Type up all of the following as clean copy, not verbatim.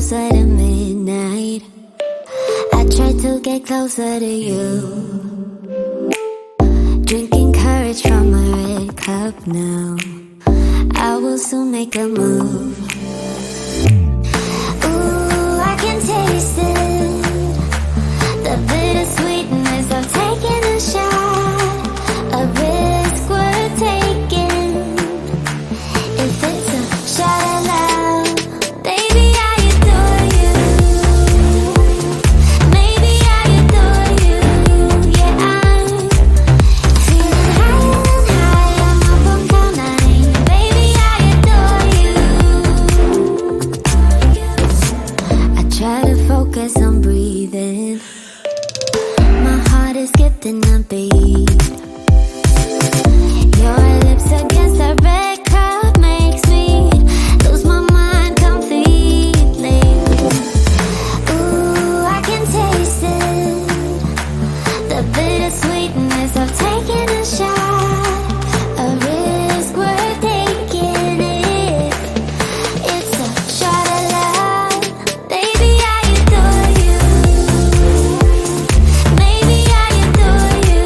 closer to midnight. I try to get closer to you. Drinking courage from a red cup now. I will soon make a move. Ooh, I can taste it. The bittersweetness of taking a shot. A risk worth taking. If it's a shot of love, baby, I adore you. Maybe I adore you. Yeah, I'm feeling higher and higher. I'm up on cloud nine. Baby, I adore you. I try to focus on breathing. My heart is skipping a beat. Your lips against a red cup makes me lose my mind completely. Ooh, I can taste it. The bittersweetness of taking a shot. A risk worth taking it. It's a shot of love. Baby, I adore you. Maybe I adore you.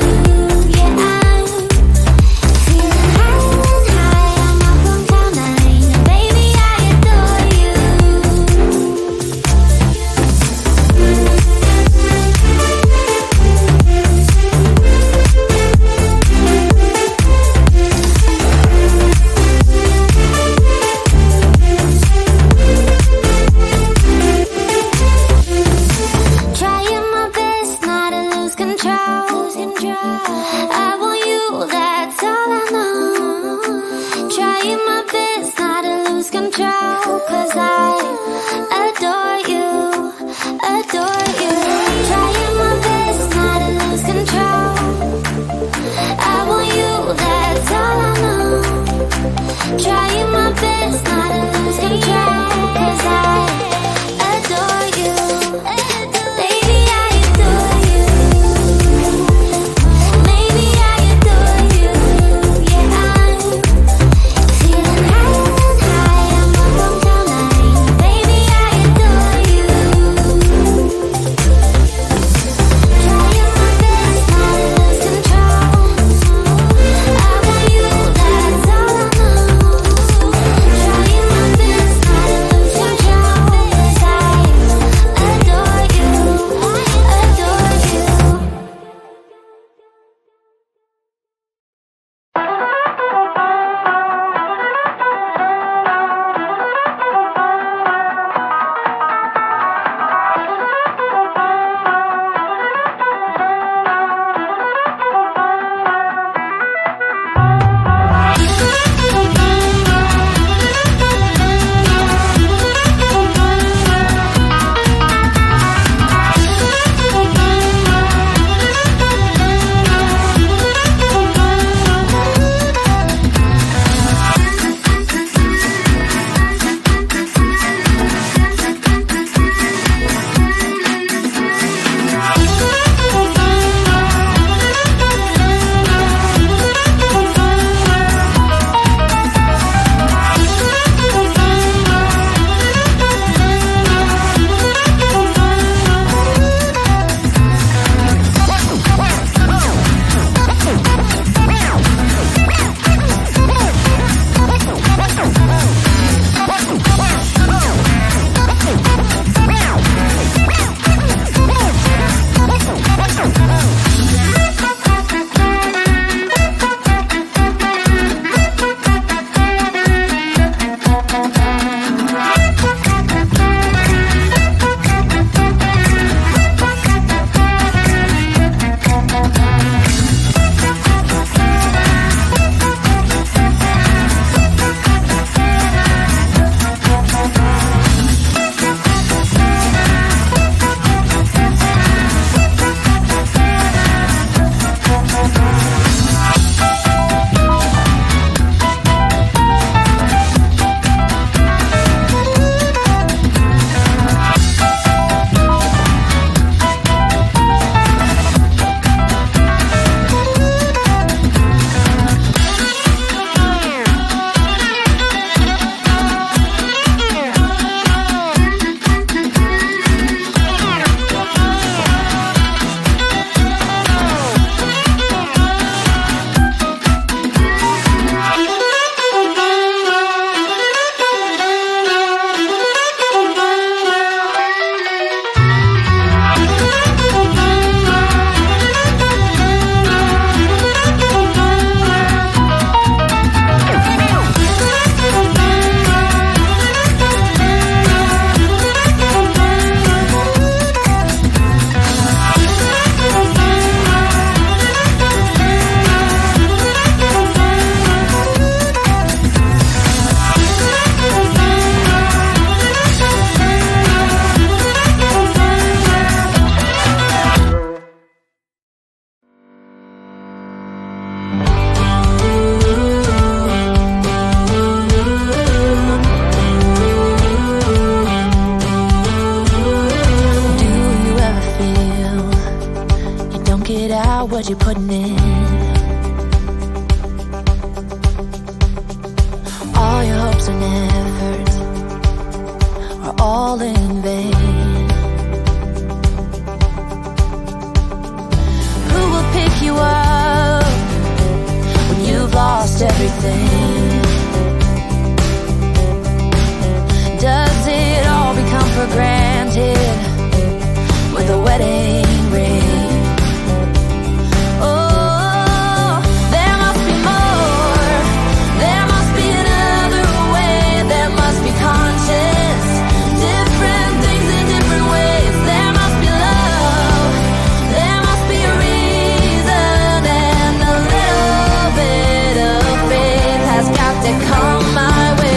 about what you're putting in. All your hopes and efforts are all in vain. Who will pick you up when you've lost everything? Does it all become for granted with a wedding ring? Oh, there must be more. There must be another way. There must be conscious, different things in different ways. There must be love. There must be a reason, and a little bit of faith has got to come my way.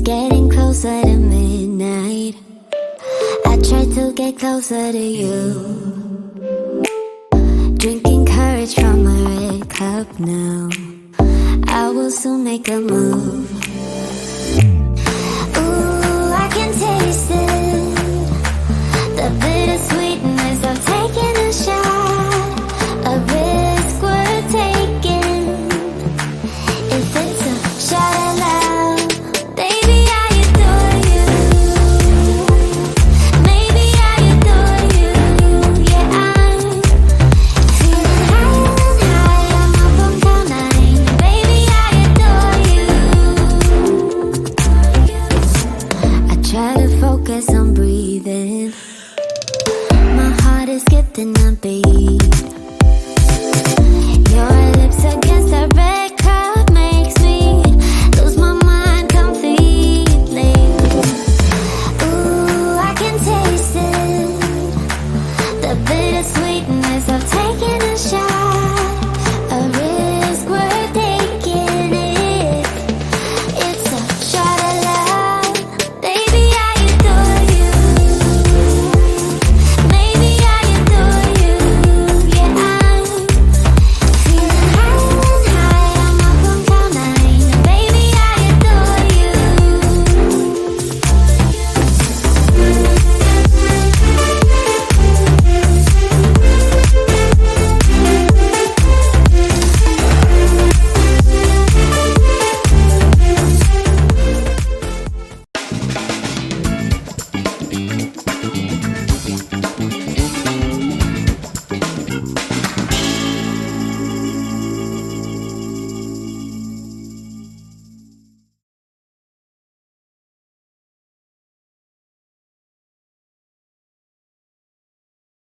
getting closer to midnight. I try to get closer to you. Drinking courage from a red cup now. I will soon make a move. Ooh, I can taste it, the bittersweetness of taking a shot.